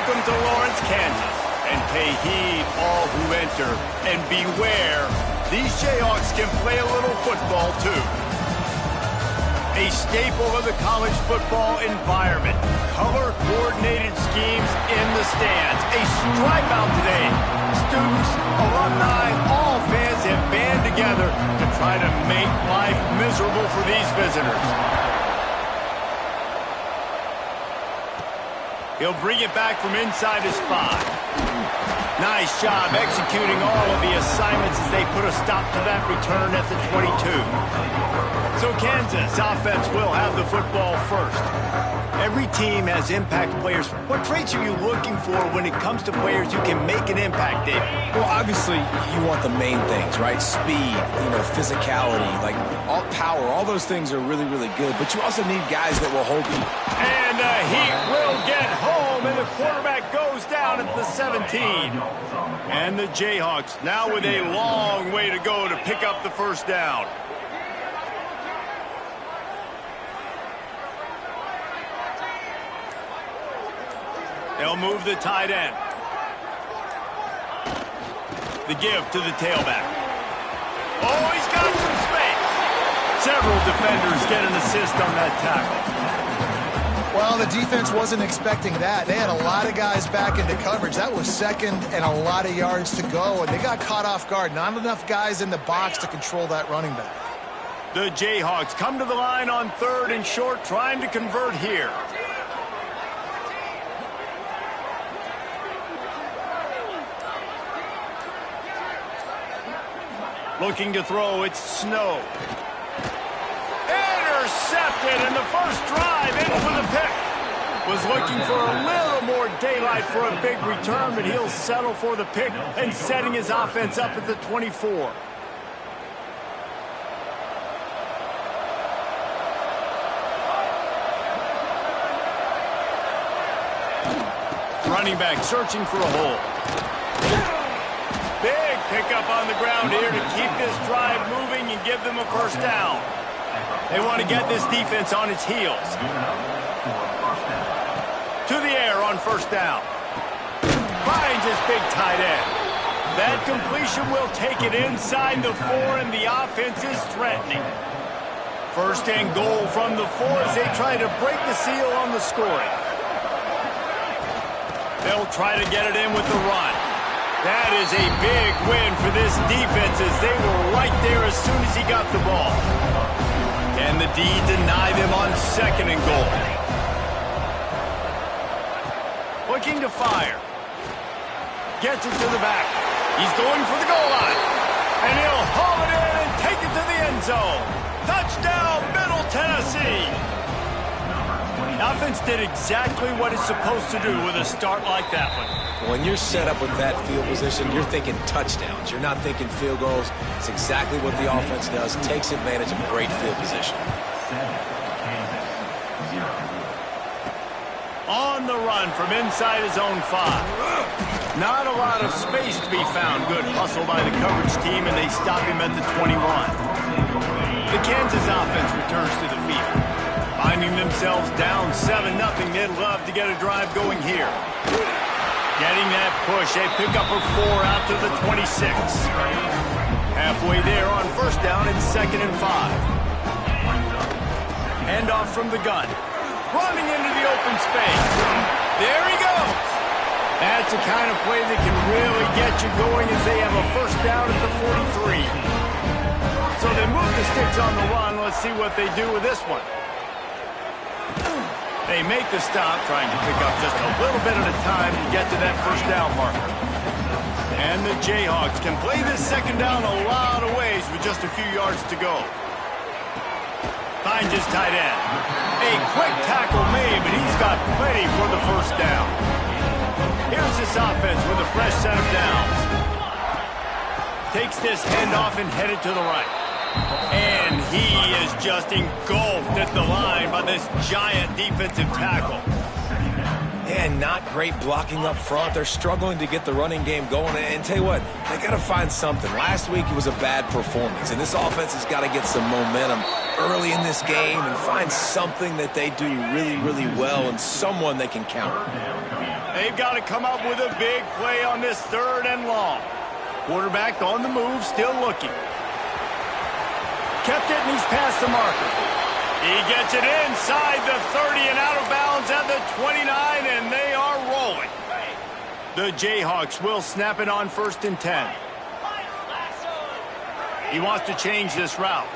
Welcome to Lawrence, Kansas. And pay heed, all who enter, and beware, these Jayhawks can play a little football, too. A staple of the college football environment. Color-coordinated schemes in the stands. A stripe out today. Students, alumni, all fans have band together to try to make life miserable for these visitors. He'll bring it back from inside his 5. Nice job executing all of the assignments as they put a stop to that return at the 22. So Kansas offense will have the football first. Every team has impact players. What traits are you looking for when it comes to players who can make an impact, David? Well, obviously, you want the main things, right? Speed, physicality, like all power, all those things are really, really good. But you also need guys that will hold you. And he will get home, and the quarterback goes down at the 17. And the Jayhawks now with a long way to go to pick up the first down. They'll move the tight end. The give to the tailback. Oh, he's got some space. Several defenders get an assist on that tackle. Well, the defense wasn't expecting that. They had a lot of guys back into coverage. That was second and a lot of yards to go, and they got caught off guard. Not enough guys in the box to control that running back. The Jayhawks come to the line on 3rd and short, trying to convert here. Looking to throw, it's Snow. Intercepted, and the first drive in for the pick. Was looking for a little more daylight for a big return, but he'll settle for the pick and setting his offense up at the 24. Running back searching for a hole. Big pickup on the ground here to keep this drive moving and give them a first down. They want to get this defense on its heels. To the air on first down. Finds his big tight end. That completion will take it inside the 4, and the offense is threatening. First and goal from the 4 as they try to break the seal on the scoring. They'll try to get it in with the run. That is a big win for this defense as they were right there as soon as he got the ball. Can the D deny them on 2nd and goal? Looking to fire. Gets it to the back. He's going for the goal line. And he'll haul it in and take it to the end zone. Touchdown, Middle Tennessee. The offense did exactly what it's supposed to do with a start like that one. When you're set up with that field position, you're thinking touchdowns. You're not thinking field goals. It's exactly what the offense does. Takes advantage of great field position. On the run from inside his own 5. Not a lot of space to be found. Good hustle by the coverage team, and they stop him at the 21. The Kansas offense returns to the field. Finding themselves down 7-0, they'd love to get a drive going here. Getting that push, a pickup of 4 out to the 26. Halfway there on first down, it's 2nd and 5. Handoff from the gun. Running into the open space. There he goes. That's the kind of play that can really get you going as they have a first down at the 43. So they move the sticks on the run. Let's see what they do with this one. They make the stop, trying to pick up just a little bit at a time to get to that first down marker. And the Jayhawks can play this second down a lot of ways with just a few yards to go. Finds his tight end. A quick tackle made, but he's got plenty for the first down. Here's this offense with a fresh set of downs. Takes this handoff and headed to the right. And he is just engulfed at the line by this giant defensive tackle. And not great blocking up front. They're struggling to get the running game going. And tell you what, they got to find something. Last week it was a bad performance, and this offense has got to get some momentum early in this game and find something that they do really, really well and someone they can counter. They've got to come up with a big play on this 3rd and long. Quarterback on the move, still looking. Kept it, and he's past the marker. He gets it inside the 30 and out of bounds at the 29, and they are rolling. The Jayhawks will snap it on 1st and 10. He wants to change this route.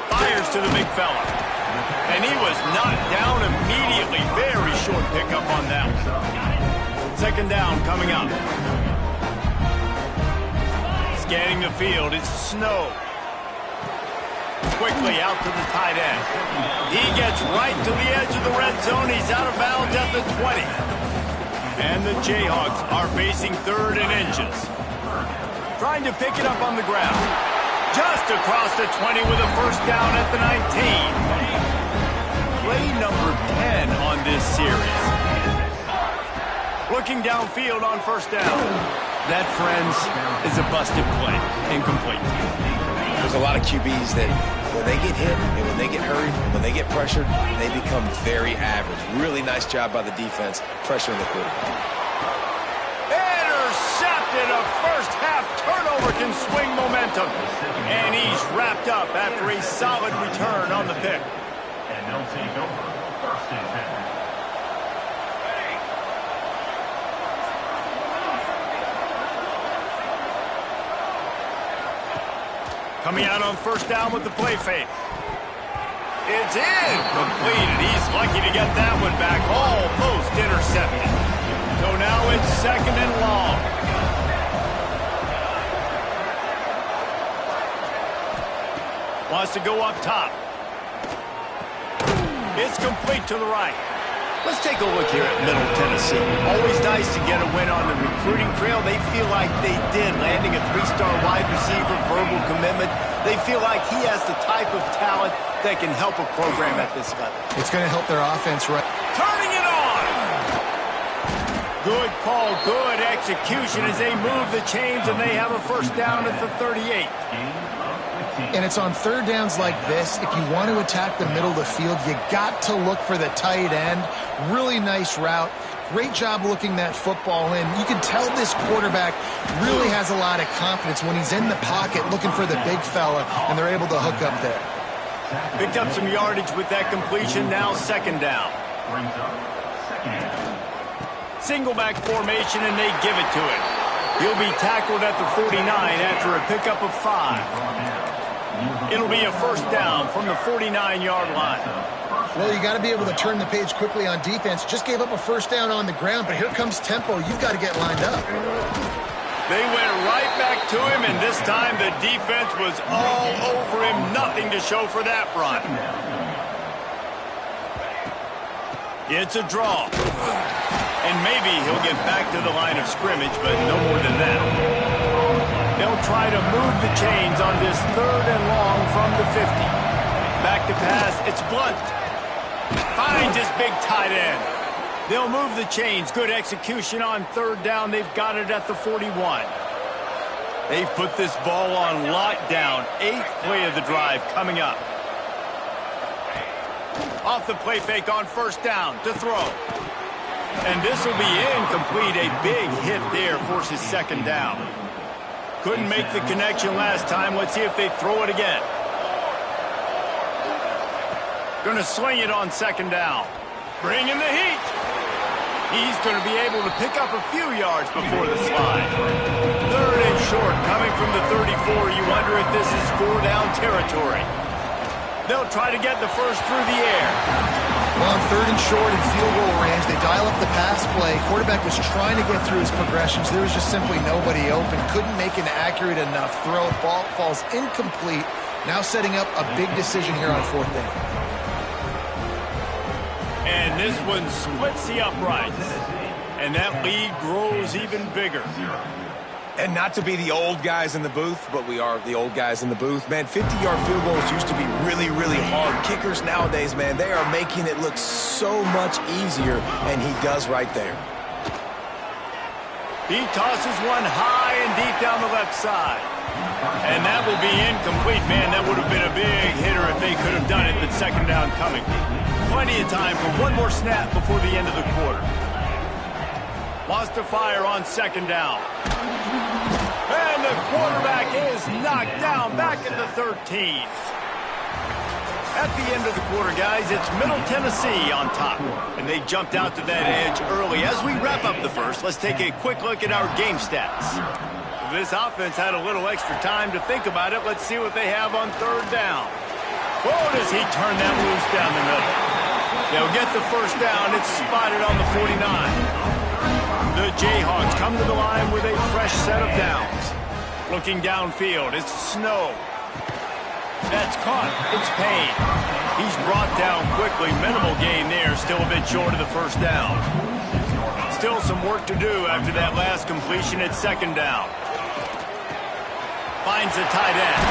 Fires to the big fella. And he was knocked down immediately. Very short pickup on that one. 2nd down coming up. Scanning the field, it's Snow. Quickly out to the tight end. He gets right to the edge of the red zone. He's out of bounds at the 20. And the Jayhawks are facing 3rd and inches. Trying to pick it up on the ground. Just across the 20 with a 1st down at the 19. Play number 10 on this series. Looking downfield on 1st down. That, friends, is a busted play. Incomplete. There's a lot of QBs that when they get hit and when they get hurried and when they get pressured, they become very average. Really nice job by the defense pressuring the quarterback. Intercepted. A first-half turnover can swing momentum. And he's wrapped up after a solid return on the pick. And they'll take over 1st and 10. Coming out on 1st down with the play fake. It's incomplete, and he's lucky to get that one back. Almost intercepted. So now it's 2nd and long. Wants to go up top. It's complete to the right. Let's take a look here at Middle Tennessee. Always nice to get a win on the recruiting trail. They feel like they did, landing a 3-star wide receiver, verbal commitment. They feel like he has the type of talent that can help a program at this level. It's going to help their offense, right? Turning it on! Good call, good execution as they move the chains, and they have a 1st down at the 38. And it's on 3rd downs like this. If you want to attack the middle of the field, you got to look for the tight end. Really nice route. Great job looking that football in. You can tell this quarterback really has a lot of confidence when he's in the pocket looking for the big fella, and they're able to hook up there. Picked up some yardage with that completion. Now 2nd down. Single back formation, and they give it to him. He'll be tackled at the 49 after a pickup of 5. It'll be a 1st down from the 49-yard line. Well, you got to be able to turn the page quickly on defense. Just gave up a 1st down on the ground, but here comes tempo. You've got to get lined up. They went right back to him, and this time the defense was all over him. Nothing to show for that run. It's a draw. And maybe he'll get back to the line of scrimmage, but no more than that. They'll try to move the chains on this 3rd and long from the 50. Back to pass, it's Blunt. Finds his big tight end. They'll move the chains. Good execution on 3rd down. They've got it at the 41. They've put this ball on lockdown. 8th play of the drive coming up. Off the play fake on 1st down to throw. And this will be incomplete. A big hit there forces 2nd down. Couldn't make the connection last time. Let's see if they throw it again. Going to swing it on 2nd down. Bringing the heat. He's going to be able to pick up a few yards before the slide. 3rd and short coming from the 34. You wonder if this is 4-down territory. They'll try to get the first through the air. Well, on 3rd and short in field goal range, they dial up the pass play. Quarterback was trying to get through his progressions. There was just simply nobody open. Couldn't make an accurate enough throw. Ball falls incomplete. Now setting up a big decision here on 4th down. And this one splits the uprights. And that lead grows even bigger. And not to be the old guys in the booth, but we are the old guys in the booth. Man, 50-yard field goals used to be really, really hard. Kickers nowadays, man, they are making it look so much easier, and he does right there. He tosses one high and deep down the left side. And that will be incomplete. Man, that would have been a big hitter if they could have done it, but second down coming. Plenty of time for one more snap before the end of the quarter. Lost to fire on second down. And the quarterback is knocked down back at the 13. At the end of the quarter, guys, it's Middle Tennessee on top. And they jumped out to that edge early. As we wrap up the first, let's take a quick look at our game stats. This offense had a little extra time to think about it. Let's see what they have on third down. Oh, does he turn that loose down the middle? They'll get the first down. It's spotted on the 49. The Jayhawks come to the line with a fresh set of downs. Looking downfield, it's Snow. That's caught. It's Payne. He's brought down quickly. Minimal gain there. Still a bit short of the first down. Still some work to do after that last completion at second down. Finds a tight end.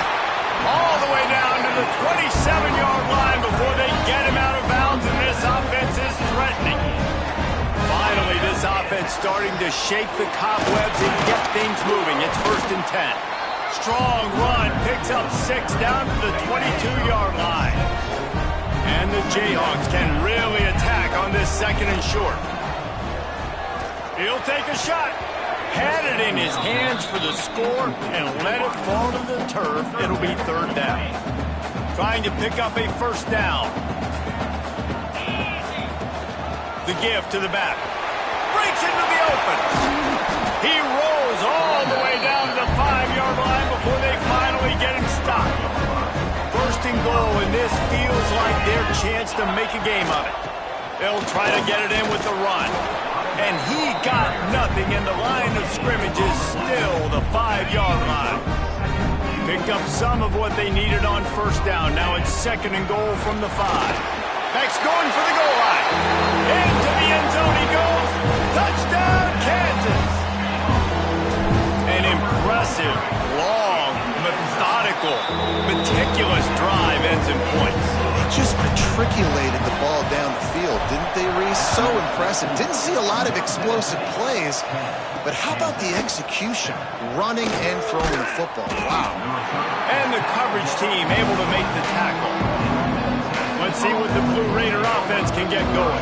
All the way down to the 27-yard line before they get him out of bounds, and this offense is threatening. Finally, this offense starting to shake the cobwebs and get things moving. It's 1st and 10. Strong run, picks up 6 down to the 22-yard line. And the Jayhawks can really attack on this second and short. He'll take a shot. Had it in his hands for the score and let it fall to the turf. It'll be third down. Trying to pick up a first down. The give to the back. Breaks into the open. He rolls all the way down to the 5-yard line before they finally get him stopped. First and goal, and this feels like their chance to make a game of it. They'll try to get it in with the run. And he got nothing, and the line of scrimmage is still the 5-yard line. Picked up some of what they needed on first down. Now it's second and goal from the 5. Max going for the goal line. Into the end zone he goes. Touchdown, Kansas. An impressive, long, methodical, meticulous drive ends in points. They just matriculated the ball down the field, didn't they, Reese? So impressive. Didn't see a lot of explosive plays, but how about the execution? Running and throwing the football. Wow. And the coverage team able to make the tackle. Let's see what the Blue Raider offense can get going.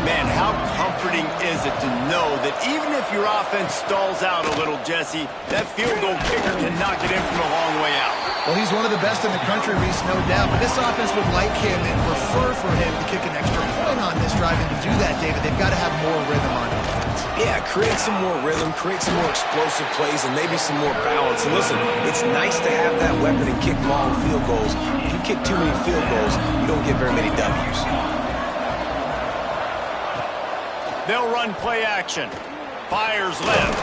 Man, how comforting is it to know that even if your offense stalls out a little, Jesse, that field goal kicker can knock it in from a long way out. Well, he's one of the best in the country, Reese, no doubt. But this offense would like him and prefer for him to kick an extra point on this drive. And to do that, David, they've got to have more rhythm on offense. Yeah, create some more rhythm, create some more explosive plays, and maybe some more balance. And listen, it's nice to have that weapon and kick long field goals. If you kick too many field goals, you don't get very many W's. They'll run play action. Fires left.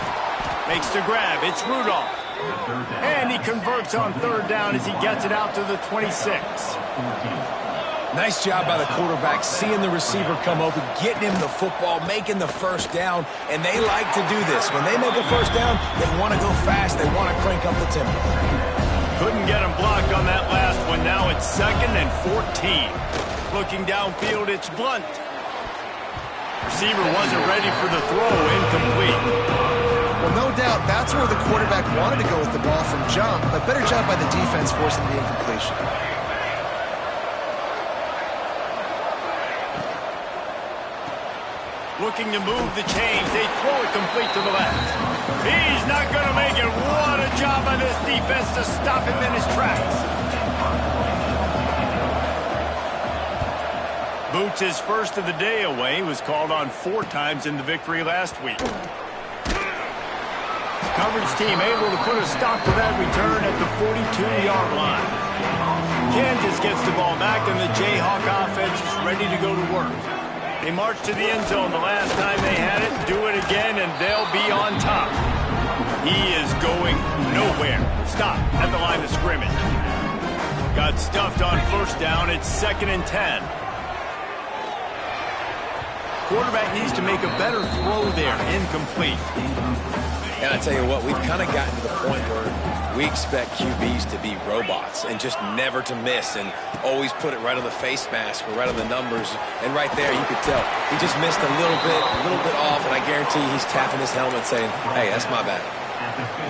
Makes the grab. It's Rudolph. And he converts on third down as he gets it out to the 26. Nice job by the quarterback, seeing the receiver come open, getting him the football, making the first down, and they like to do this. When they make a first down, they want to go fast. They want to crank up the tempo. Couldn't get him blocked on that last one. Now it's 2nd and 14. Looking downfield, it's Blunt. Receiver wasn't ready for the throw, incomplete. Well, no doubt that's where the quarterback wanted to go with the ball from jump, but better job by the defense forcing the incompletion. Looking to move the chains. They throw it complete to the left. He's not going to make it. What a job by this defense to stop him in his tracks. Boots' first of the day away was called on 4 times in the victory last week. Coverage team able to put a stop to that return at the 42-yard line. Kansas gets the ball back, and the Jayhawk offense is ready to go to work. They march to the end zone the last time they had it, do it again, and they'll be on top. He is going nowhere. Stop at the line of scrimmage. Got stuffed on first down. It's 2nd and 10. Quarterback needs to make a better throw there. Incomplete. And I tell you what, we've kind of gotten to the point where we expect QBs to be robots and just never to miss and always put it right on the face mask or right on the numbers. And right there, you could tell he just missed a little bit off, and I guarantee he's tapping his helmet saying, hey, that's my bad.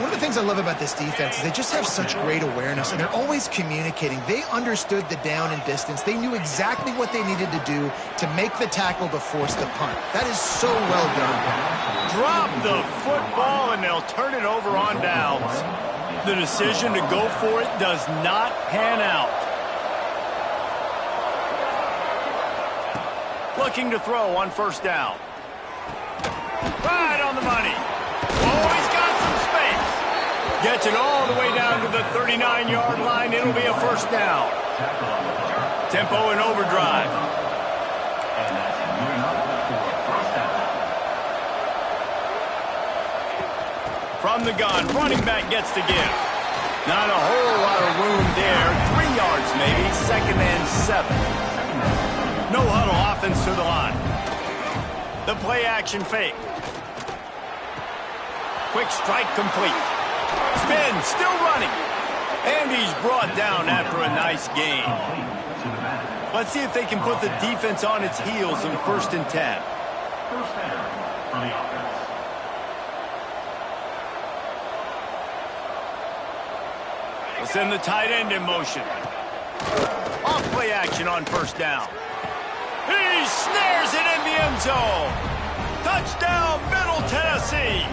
One of the things I love about this defense is they just have such great awareness, and they're always communicating. They understood the down and distance. They knew exactly what they needed to do to make the tackle to force the punt. That is so well done. Drop the football, and they'll turn it over on downs. The decision to go for it does not pan out. Looking to throw on first down. Right on the money. Oh, he's got some space. Gets it all the way down to the 39-yard line. It'll be a first down. Tempo and overdrive. From the gun, running back gets to give. Not a whole lot of room there. 3 yards maybe, 2nd and 7. No huddle offense to the line. The play action fake. Quick strike complete. Spin, still running. And he's brought down after a nice gain. Let's see if they can put the defense on its heels in 1st and 10. First down for the offense. We'll send the tight end in motion. Off play action on first down. He snares it in the end zone. Touchdown, Middle Tennessee.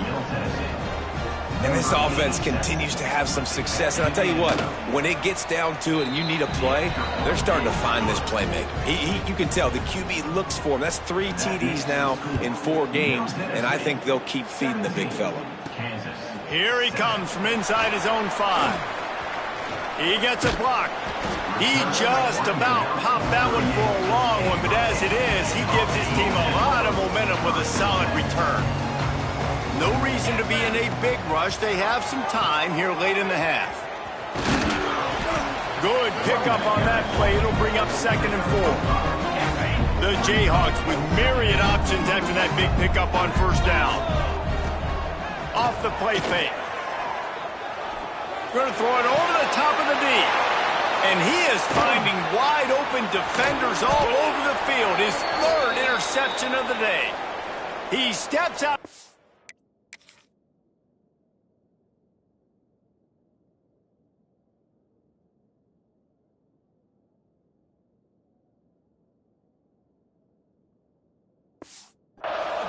And this offense continues to have some success. And I'll tell you what, when it gets down to it and you need a play, they're starting to find this playmaker. You can tell the QB looks for him. That's 3 TDs now in 4 games, and I think they'll keep feeding the big fella. Here he comes from inside his own 5. He gets a block. He just about popped that one for a long one, but as it is, he gives his team a lot of momentum with a solid return. No reason to be in a big rush. They have some time here late in the half. Good pickup on that play. It'll bring up 2nd and 4. The Jayhawks with myriad options after that big pickup on first down. Off the play fake. Going to throw it over the top of the D. And he is finding wide-open defenders all over the field. His 3rd interception of the day. He steps out.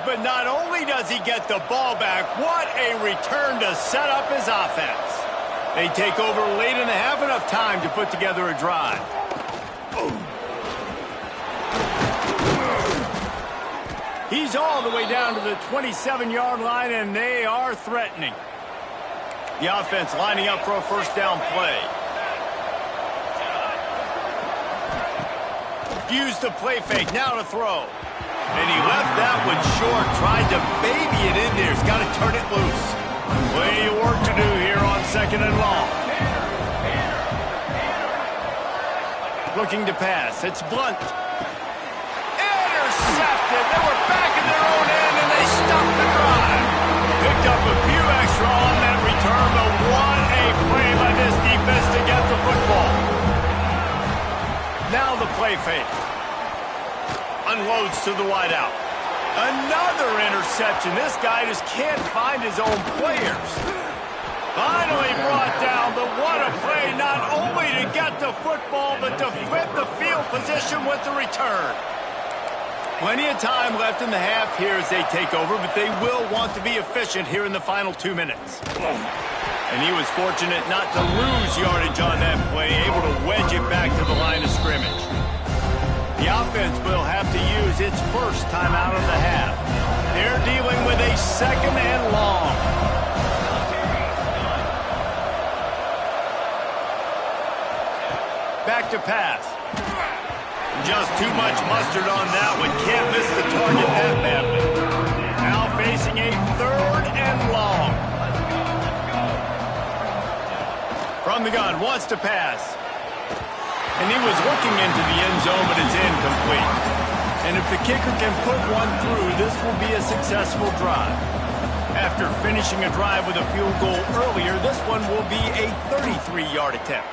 But not only does he get the ball back, what a return to set up his offense. They take over late in the half, enough time to put together a drive. He's all the way down to the 27-yard line, and they are threatening. The offense lining up for a first down play. Use the play fake, now to throw. And he left that one short, tried to baby it in there. He's got to turn it loose. Plenty of work to do here on 2nd and long. Looking to pass. It's Blunt. Intercepted. They were back in their own end, and they stopped the drive. Picked up a few extra on that return, but what a play by this defense to get the football. Now the play fake. Unloads to the wideout. Another interception. This guy just can't find his own players. Finally brought down, but what a play, not only to get the football, but to flip the field position with the return. Plenty of time left in the half here as they take over, but they will want to be efficient here in the final 2 minutes. And he was fortunate not to lose yardage on that play, able to wedge it back to the line of scrimmage. The offense will have to use its first timeout of the half. They're dealing with a 2nd and long. Back to pass. Just too much mustard on that one. Can't miss the target that badly. Now facing a 3rd and long. From the gun, wants to pass. And he was looking into the end zone, but it's incomplete. And if the kicker can put one through, this will be a successful drive. After finishing a drive with a field goal earlier, this one will be a 33-yard attempt.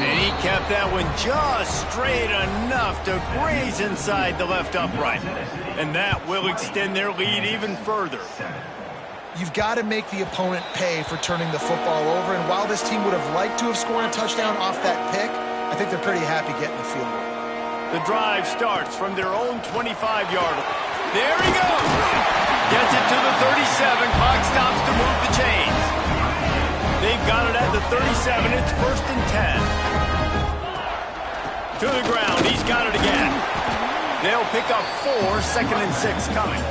And he kept that one just straight enough to graze inside the left upright. And that will extend their lead even further. You've got to make the opponent pay for turning the football over. And while this team would have liked to have scored a touchdown off that pick, I think they're pretty happy getting the field goal. The drive starts from their own 25-yard line. There he goes! Gets it to the 37. Clock stops to move the chains. They've got it at the 37. It's 1st and 10. To the ground. He's got it again. They'll pick up 4, 2nd and 6 coming.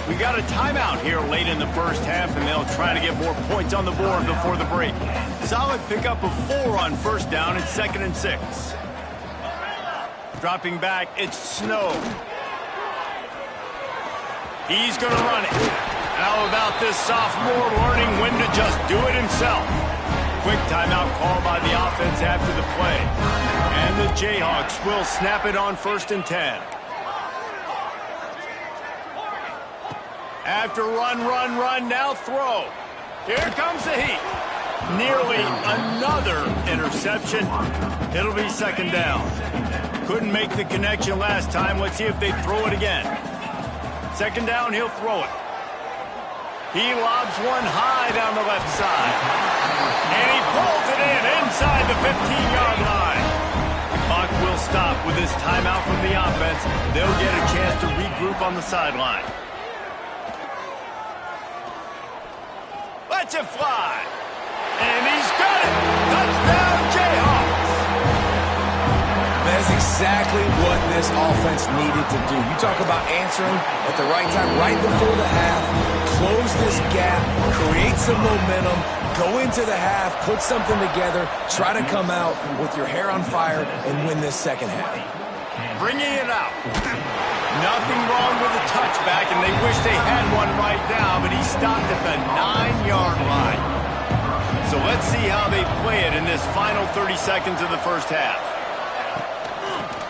We got a timeout here late in the first half, and they'll try to get more points on the board before the break. Solid pickup of 4 on 1st down. It's 2nd and 6. Dropping back, it's Snow. He's going to run it. How about this sophomore learning when to just do it himself? Quick timeout call by the offense after the play. And the Jayhawks will snap it on 1st and 10. After run, now throw. Here comes the heat. Nearly another interception. It'll be 2nd down. Couldn't make the connection last time. Let's see if they throw it again. 2nd down, he'll throw it. He lobs one high down the left side. And he pulls it in inside the 15-yard line. The clock will stop with this timeout from the offense. They'll get a chance to regroup on the sideline. Let's it fly. And he's got it. Touchdown, Jayhawks. That's exactly what this offense needed to do. You talk about answering at the right time, right before the half, close this gap, create some momentum, go into the half, put something together, try to come out with your hair on fire and win this second half. Bringing it out. Nothing wrong with the touchback, and they wish they had one right now, but he stopped at the 9-yard line. So let's see how they play it in this final 30 seconds of the first half.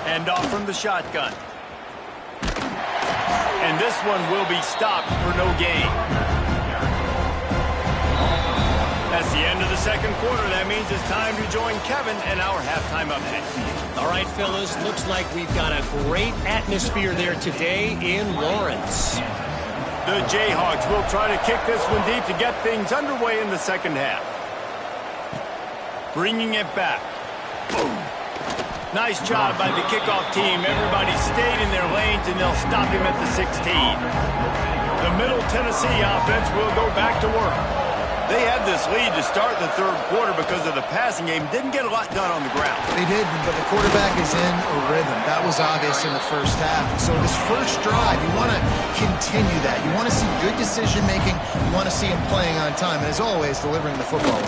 Hand off from the shotgun. And this one will be stopped for no gain. That's the end of the second quarter. That means it's time to join Kevin and our halftime update. All right, fellas, looks like we've got a great atmosphere there today in Lawrence. The Jayhawks will try to kick this one deep to get things underway in the second half. Bringing it back. Boom. Nice job by the kickoff team. Everybody stayed in their lanes, and they'll stop him at the 16. The Middle Tennessee offense will go back to work. They had this lead to start the third quarter because of the passing game. Didn't get a lot done on the ground. They did, but the quarterback is in a rhythm. That was obvious in the first half. So this first drive, you want to continue that. You want to see good decision-making. You want to see him playing on time. And as always, delivering the football.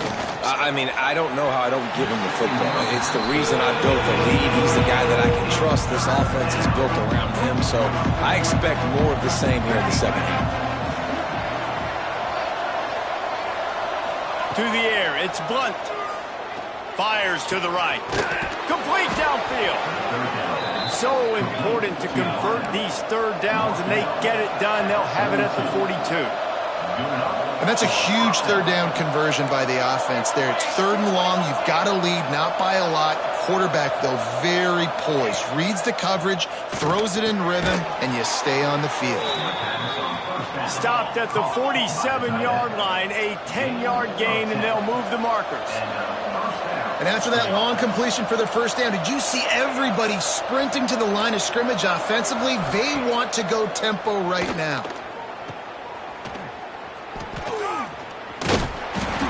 I mean, I don't know how I don't give him the football. It's the reason I built the lead. He's the guy that I can trust. This offense is built around him. So I expect more of the same here in the second half. To the air, it's Blunt. Fires to the right. Complete downfield. So important to convert these third downs, and they get it done. They'll have it at the 42. And that's a huge third down conversion by the offense there. It's 3rd and long. You've got to lead, not by a lot. Quarterback, though, very poised. Reads the coverage, throws it in rhythm, and you stay on the field. Stopped at the 47-yard line, a 10-yard gain, and they'll move the markers. And after that long completion for the first down, did you see everybody sprinting to the line of scrimmage offensively? They want to go tempo right now.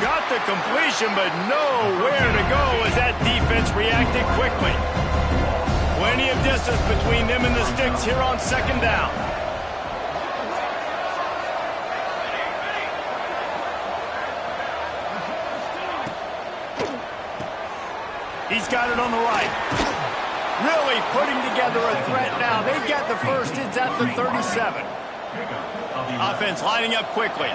Got the completion, but nowhere to go as that defense reacted quickly. Plenty of distance between them and the sticks here on 2nd down. He's got it on the right. Really putting together a threat now. They get the first. It's at the 37. Offense lining up quickly.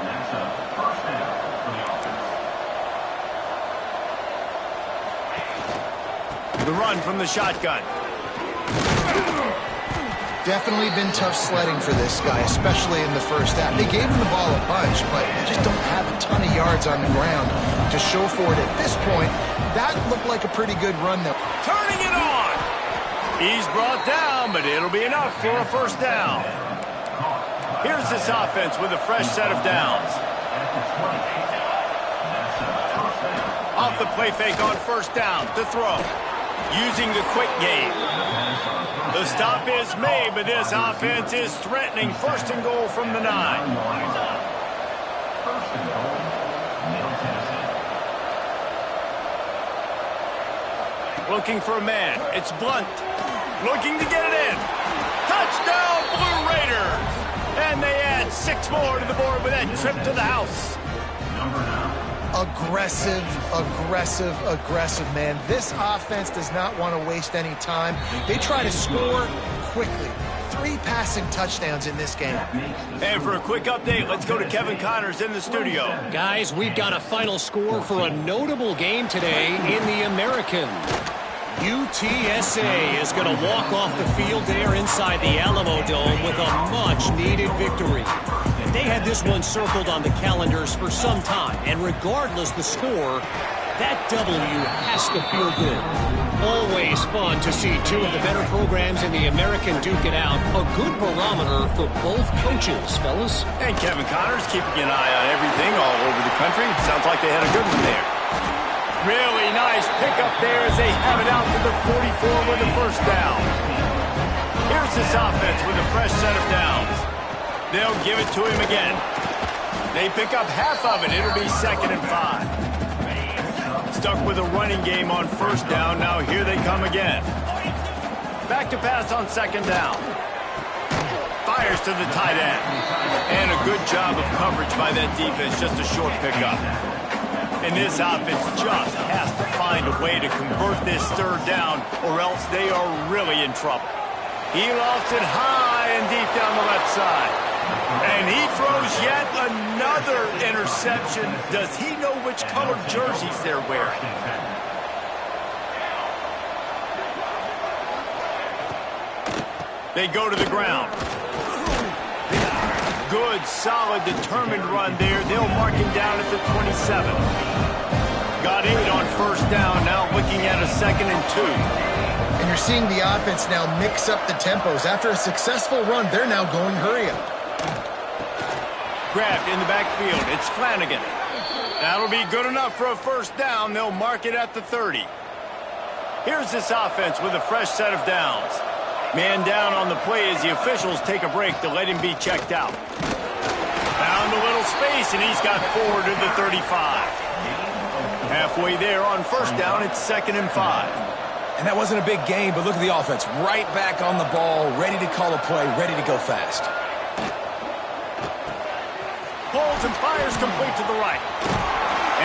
The run from the shotgun. Definitely been tough sledding for this guy, especially in the first half. They gave him the ball a bunch, but just don't have a ton of yards on the ground to show for it at this point. That looked like a pretty good run, though. Turning it on. He's brought down, but it'll be enough for a first down. Here's this offense with a fresh set of downs. Off the play fake on first down to throw. Using the quick game. The stop is made, but this offense is threatening first and goal from the 9. Looking for a man. It's Blunt. Looking to get it in. Touchdown, Blue Raiders! And they add 6 more to the board with that trip to the house. Aggressive, aggressive, aggressive, man. This offense does not want to waste any time. They try to score quickly. 3 passing touchdowns in this game. And for a quick update, let's go to Kevin Connors in the studio. Guys, we've got a final score for a notable game today in the American. UTSA is going to walk off the field there inside the Alamo Dome with a much-needed victory. They had this one circled on the calendars for some time, and regardless the score, that W has to feel good. Always fun to see 2 of the better programs in the American duke it out. A good barometer for both coaches, fellas. And Kevin Connors keeping an eye on everything all over the country. Sounds like they had a good one there. Really nice pickup there as they have it out to the 44 with the first down. Here's this offense with a fresh set of downs. They'll give it to him again. They pick up half of it. It'll be 2nd and 5. Stuck with a running game on first down. Now here they come again. Back to pass on 2nd down. Fires to the tight end. And a good job of coverage by that defense. Just a short pickup. And this offense just has to find a way to convert this 3rd down, or else they are really in trouble. He lofts it high and deep down the left side. And he throws yet another interception. Does he know which colored jerseys they're wearing? They go to the ground. Good, solid, determined run there. They'll mark him down at the 27. Got 8 on first down. Now looking at a 2nd and 2. And you're seeing the offense now mix up the tempos. After a successful run, they're now going hurry up. Grabbed in the backfield. It's Flanagan. That'll be good enough for a first down. They'll mark it at the 30. Here's this offense with a fresh set of downs. Man down on the play as the officials take a break to let him be checked out. Found a little space, and he's got 4 to the 35. Halfway there on first down, it's 2nd and 5. And that wasn't a big gain, but look at the offense. Right back on the ball, ready to call a play, ready to go fast. Pulls and fires complete to the right.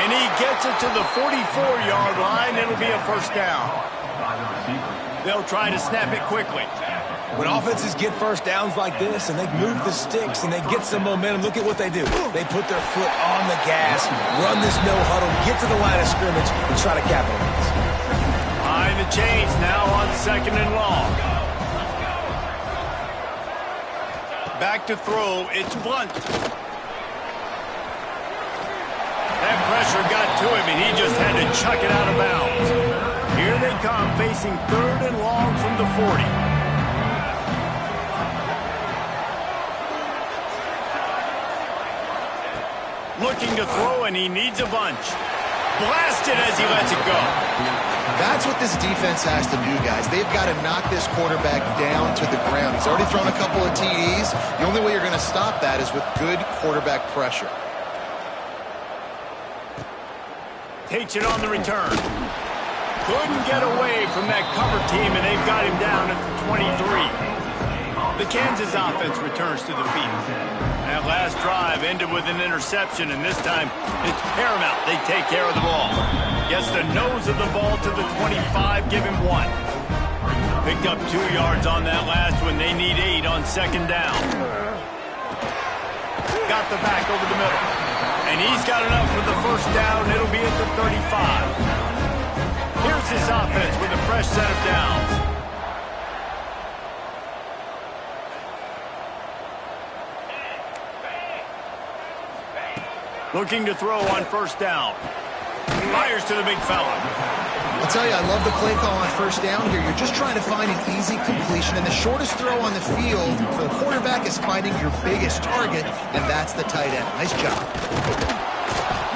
And he gets it to the 44-yard line. It'll be a first down. They'll try to snap it quickly. When offenses get first downs like this and they move the sticks and they get some momentum, look at what they do. They put their foot on the gas, run this no-huddle, get to the line of scrimmage, and try to capitalize. Behind the chains now on 2nd and long. Back to throw. It's Blunt. That pressure got to him, and he just had to chuck it out of bounds. Here they come, facing 3rd and long from the 40. Looking to throw, and he needs a bunch. Blasted as he lets it go. That's what this defense has to do, guys. They've got to knock this quarterback down to the ground. He's already thrown a couple of TDs. The only way you're going to stop that is with good quarterback pressure. Takes it on the return. Couldn't get away from that cover team, and they've got him down at the 23. The Kansas offense returns to the field. That last drive ended with an interception, and this time it's paramount they take care of the ball. Gets the nose of the ball to the 25, give him 1. Picked up 2 yards on that last one. They need 8 on 2nd down. Got the back over the middle. And he's got enough for the first down. It'll be at the 35. Here's this offense with a fresh set of downs. Looking to throw on first down. Fires to the big fella. I'll tell you, I love the play call on first down here. You're just trying to find an easy completion, and the shortest throw on the field for the quarterback is finding your biggest target, and that's the tight end. Nice job.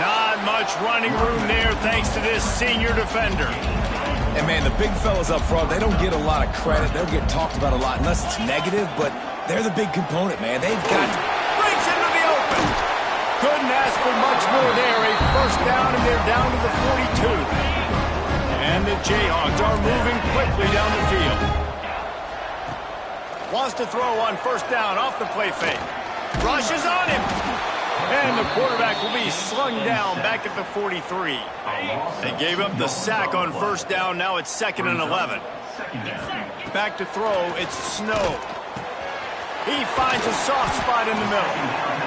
Not much running room there thanks to this senior defender. And, man, the big fellas up front, they don't get a lot of credit. They'll get talked about a lot unless it's negative, but they're the big component, man. They've got to... Breaks into the open. Couldn't ask for much more there. A first down, and they're down to the 42. And the Jayhawks are moving quickly down the field. Wants to throw on first down off the play fake. Rushes on him. And the quarterback will be slung down back at the 43. They gave up the sack on first down. Now it's 2nd and 11. Back to throw. It's Snow. He finds a soft spot in the middle.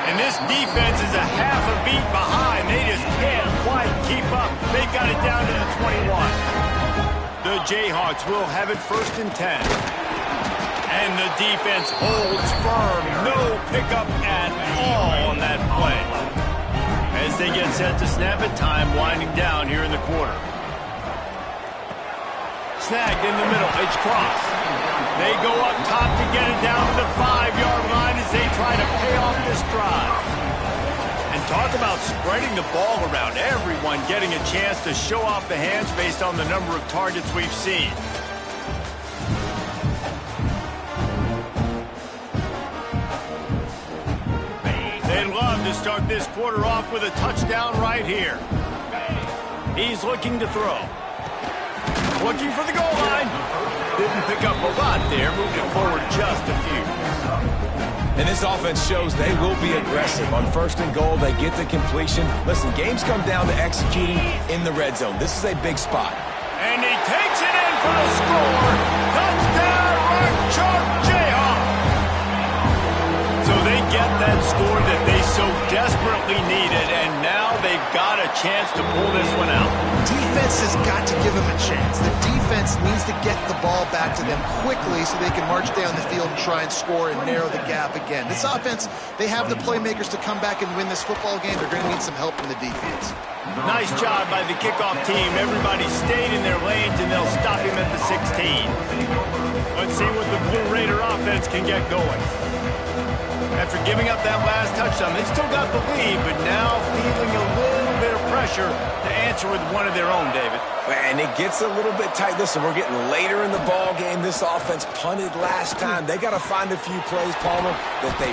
And this defense is a half a beat behind. They just can't quite keep up. They've got it down to the 21. The Jayhawks will have it 1st and 10. And the defense holds firm. No pickup at all on that play. As they get set to snap it, time winding down here in the quarter. Snagged in the middle. It's cross. They go up top to get it down to the 5-yard line as they try to pay off this drive. And talk about spreading the ball around. Everyone getting a chance to show off the hands based on the number of targets we've seen. They'd love to start this quarter off with a touchdown right here. He's looking to throw. Looking for the goal line. Didn't pick up a lot there. Moved it forward just a few. And this offense shows they will be aggressive. On 1st and goal, they get the completion. Listen, games come down to executing in the red zone. This is a big spot. And he takes it in for the score. Touchdown, Rock Chalk Jayhawk. So they get that score that they so desperately needed, and now they've got a chance to pull this one out. Defense has got to give them a chance. The defense needs to get the ball back to them quickly so they can march down the field and try and score and narrow the gap again. This offense, they have the playmakers to come back and win this football game. They're going to need some help from the defense. Nice job by the kickoff team. Everybody stayed in their lanes, and they'll stop him at the 16. Let's see what the Blue Raider offense can get going. After giving up that last touchdown, they still got the lead, but now feeling a little bit of pressure to answer with one of their own, David. And it gets a little bit tight. Listen, we're getting later in the ball game. This offense punted last time. They got to find a few plays, Palmer, that they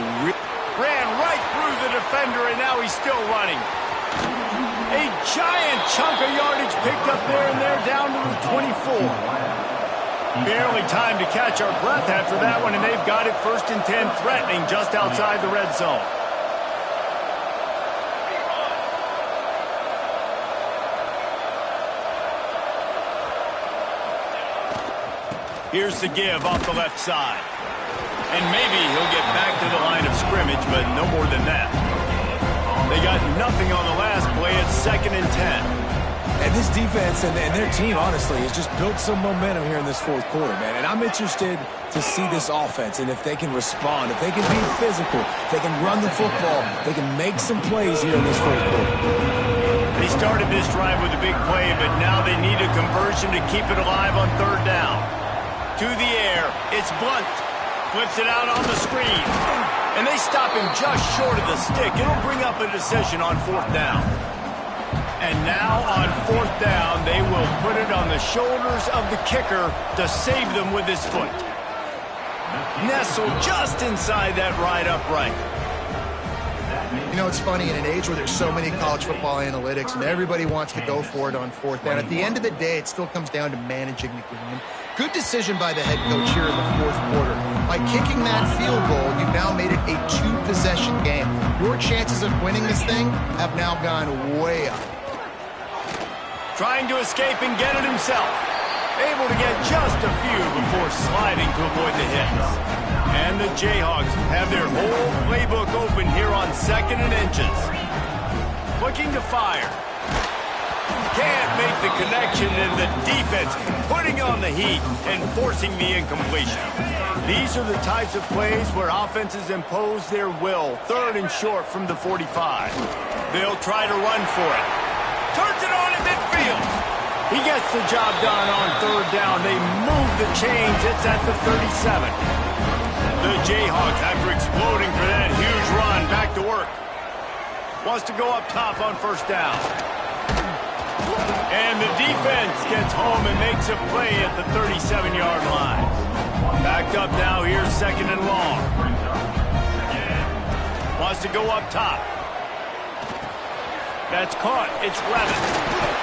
ran right through the defender, and now he's still running. A giant chunk of yardage picked up there, and they're down to the 24. Barely time to catch our breath after that one, and they've got it 1st and 10, threatening just outside the red zone. Here's the give off the left side. And maybe he'll get back to the line of scrimmage, but no more than that. They got nothing on the last play. It's 2nd and 10. And this defense and their team, honestly, has just built some momentum here in this 4th quarter, man. And I'm interested to see this offense and if they can respond, if they can be physical, if they can run the football, they can make some plays here in this 4th quarter. They started this drive with a big play, but now they need a conversion to keep it alive on 3rd down. To the air, it's Blunt. Flips it out on the screen. And they stop him just short of the stick. It'll bring up a decision on 4th down. And now on 4th down, they will put it on the shoulders of the kicker to save them with his foot. Nestled just inside that right upright. You know, it's funny, in an age where there's so many college football analytics and everybody wants to go for it on 4th down, at the end of the day, it still comes down to managing the game. Good decision by the head coach here in the 4th quarter. By kicking that field goal, you've now made it a 2-possession game. Your chances of winning this thing have now gone way up. Trying to escape and get it himself. Able to get just a few before sliding to avoid the hits. And the Jayhawks have their whole playbook open here on 2nd and inches. Looking to fire. Can't make the connection, and the defense putting on the heat and forcing the incompletion. These are the types of plays where offenses impose their will. 3rd and short from the 45. They'll try to run for it. Turns it on in midfield. He gets the job done on third down. They move the chains. It's at the 37. The Jayhawks, after exploding for that huge run, back to work. Wants to go up top on first down. And the defense gets home and makes a play at the 37-yard line. Backed up now here, second and long. Wants to go up top. That's caught. It's Levis.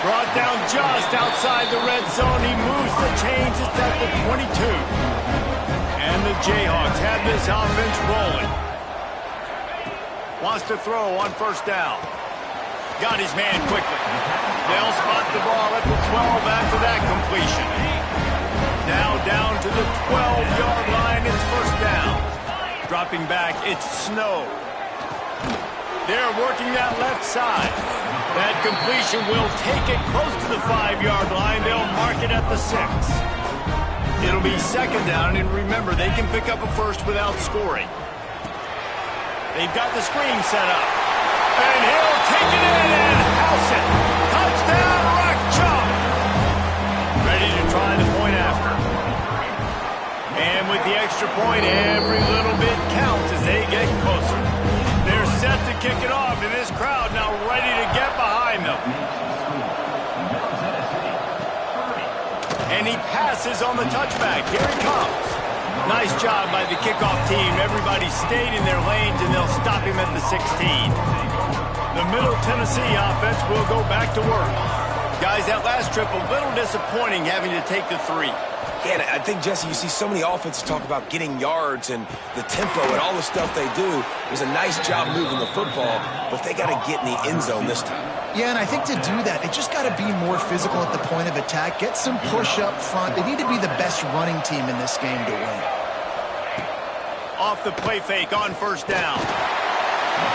Brought down just outside the red zone. He moves the chains. It's at the 22. And the Jayhawks have this offense rolling. Wants to throw on first down. Got his man quickly. They'll spot the ball at the 12 after that completion. Now down to the 12-yard line. It's first down. Dropping back, it's Snow. They're working that left side. That completion will take it close to the 5-yard line. They'll mark it at the 6. It'll be second down, and remember, they can pick up a first without scoring. They've got the screen set up. And he'll take it in and house it. Touchdown, Rock Chalk. Ready to try the point after. And with the extra point, every little bit counts as they get closer. They're set to kick it off, and this crowd now ready to get behind them. And he passes on the touchback. Here he comes. Nice job by the kickoff team. Everybody stayed in their lanes, and they'll stop him at the 16. The Middle Tennessee offense will go back to work. Guys, that last trip, a little disappointing having to take the 3. Yeah, and I think, Jesse, you see so many offenses talk about getting yards and the tempo and all the stuff they do. It was a nice job moving the football, but they got to get in the end zone this time. Yeah, and I think to do that, they just got to be more physical at the point of attack, get some push up front. They need to be the best running team in this game to win. Off the play fake on first down.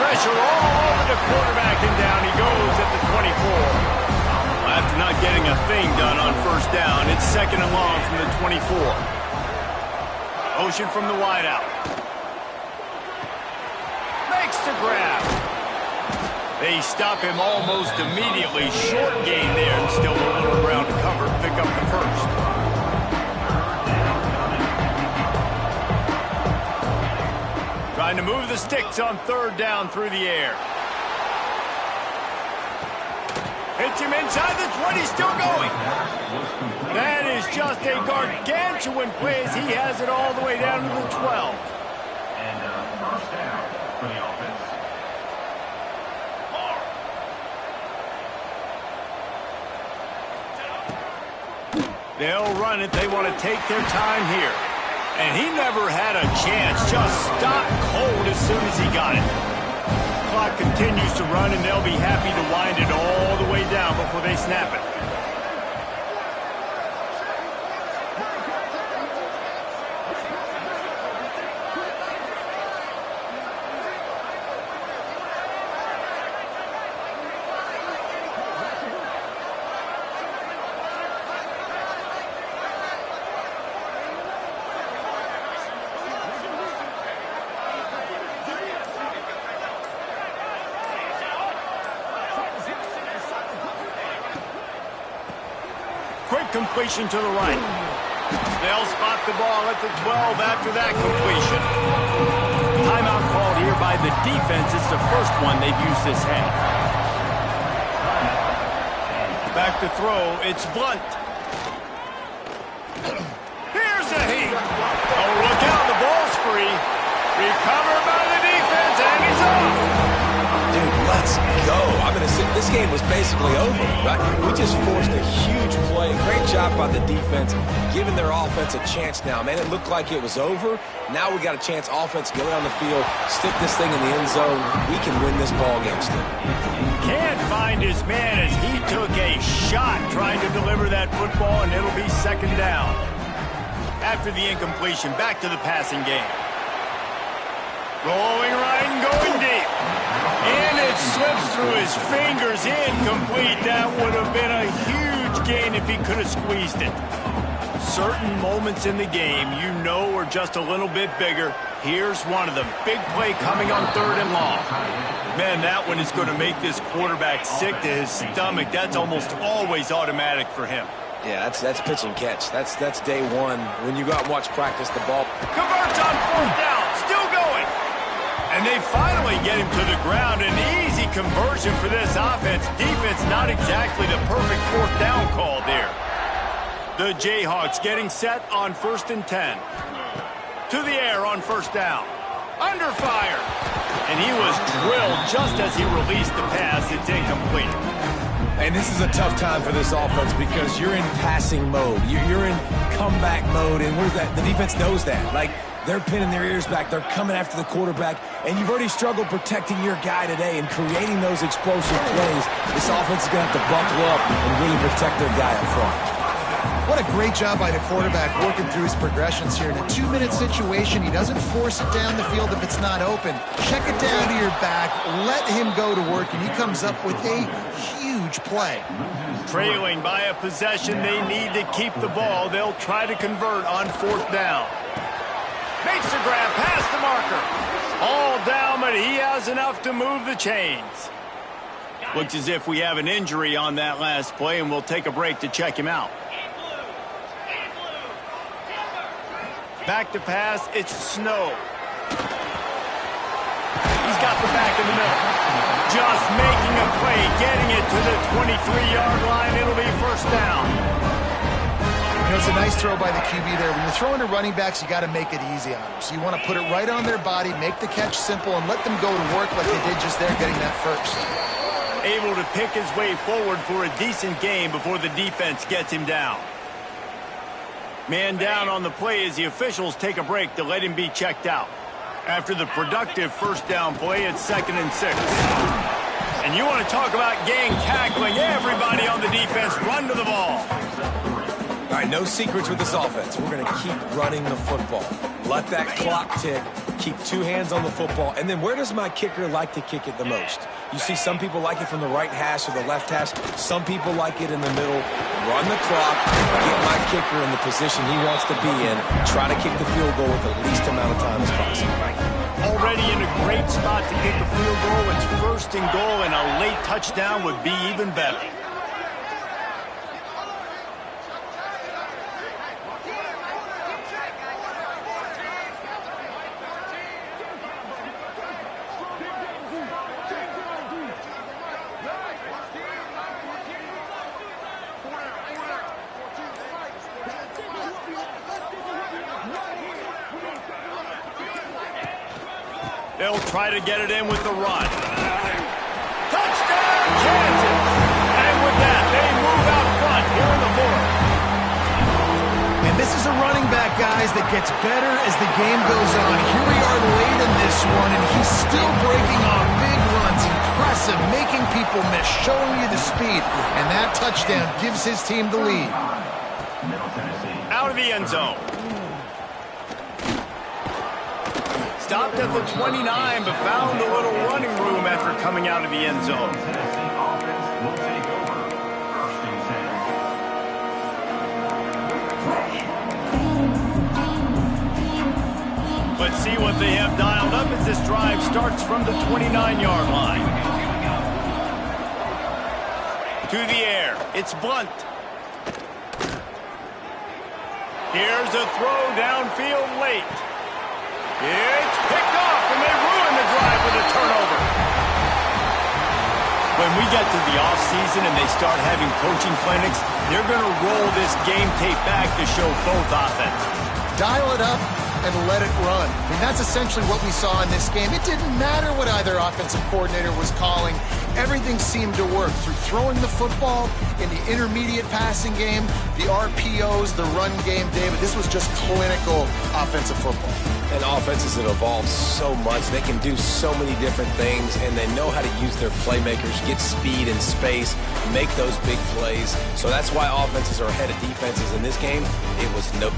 Pressure all over the quarterback, and down he goes at the 24. After not getting a thing done on first down, it's second and long from the 24. Motion from the wideout. Makes the grab. They stop him almost immediately. Short gain there, and still a little ground to cover. Pick up the first. Trying to move the sticks on third down through the air. Hits him inside the 20, still going. That is just a gargantuan play as he has it all the way down to the 12. And first down for the offense. They'll run it. They want to take their time here. And he never had a chance. Just stopped cold as soon as he got it. Clock continues to run, and they'll be happy to wind it all the way down before they snap it. Completion to the right. They'll spot the ball at the 12 after that completion. Timeout called here by the defense. It's the first one they've used this half. Back to throw. It's Blunt. Here's a heat. Oh, look out. The ball's free. Recovered by the defense, and he's off. Dude, let's go. I'm going to say this game was basically over, right? We just forced a huge play. Great job by the defense, giving their offense a chance now. Man, it looked like it was over. Now we got a chance. Offense, go down the field, stick this thing in the end zone. We can win this ball game still. Can't find his man as he took a shot trying to deliver that football, and it'll be second down. After the incompletion, back to the passing game. Going right and going deep. And it slips through his fingers, incomplete. That would have been a huge gain if he could have squeezed it. Certain moments in the game you know are just a little bit bigger. Here's one of them. Big play coming on 3rd and long. Man, that one is going to make this quarterback sick to his stomach. That's almost always automatic for him. Yeah, that's pitch and catch. That's day one. When you go out and watch practice, the ball Converts on 4th down. Still going. And they finally get him to the ground. An easy conversion for this offense. Defense not exactly the perfect 4th down call there. The Jayhawks getting set on 1st and 10. To the air on 1st down. Under fire. And he was drilled just as he released the pass. It's incomplete. And this is a tough time for this offense because you're in passing mode. You're in comeback mode, and where's that? The defense knows that. Like, they're pinning their ears back. They're coming after the quarterback, and you've already struggled protecting your guy today and creating those explosive plays. This offense is going to have to buckle up and really protect their guy up front. What a great job by the quarterback working through his progressions here. In a 2-minute situation, he doesn't force it down the field if it's not open. Check it down to your back, let him go to work, and he comes up with a huge play. Trailing by a possession, they need to keep the ball. They'll try to convert on 4th down. Makes the grab past the marker. All down, but he has enough to move the chains. Looks as if we have an injury on that last play, and we'll take a break to check him out. Back to pass, it's Snow. He's got the back in the middle. Just making a play, getting it to the 23-yard line. It'll be 1st down. You know, it's a nice throw by the QB there. When you're throwing to running backs, you got to make it easy on them. So you want to put it right on their body, make the catch simple, and let them go to work like they did just there, getting that first. Able to pick his way forward for a decent game before the defense gets him down. Man down on the play as the officials take a break to let him be checked out. After the productive 1st down play, it's 2nd and 6. And you want to talk about gang tackling. Everybody on the defense run to the ball. All right, no secrets with this offense. We're going to keep running the football. Let that clock tick. Keep 2 hands on the football. And then where does my kicker like to kick it the most? You see some people like it from the right hash or the left hash. Some people like it in the middle. Run the clock. Get my kicker in the position he wants to be in. Try to kick the field goal with the least amount of time as possible. Already in a great spot to kick the field goal. It's 1st and goal, and a late touchdown would be even better. They'll try to get it in with the run. Touchdown, Kansas! And with that, they move out front here in the 4th. And this is a running back, guys, that gets better as the game goes on. Here we are late in this one, and he's still breaking off big runs. Impressive, making people miss, showing you the speed. And that touchdown gives his team the lead. Out of the end zone. Stopped at the 29, but found a little running room after coming out of the end zone. Let's see what they have dialed up as this drive starts from the 29-yard line. To the air, it's Blunt. Here's a throw downfield late. It's picked off, and they ruin the drive with a turnover. When we get to the offseason and they start having coaching clinics, they're going to roll this game tape back to show both offenses. Dial it up and let it run. I mean, that's essentially what we saw in this game. It didn't matter what either offensive coordinator was calling. Everything seemed to work through throwing the football in the intermediate passing game, the RPOs, the run game, David. This was just clinical offensive football. And offenses have evolved so much. They can do so many different things, and they know how to use their playmakers, get speed and space, make those big plays. So that's why offenses are ahead of defenses in this game. It was no...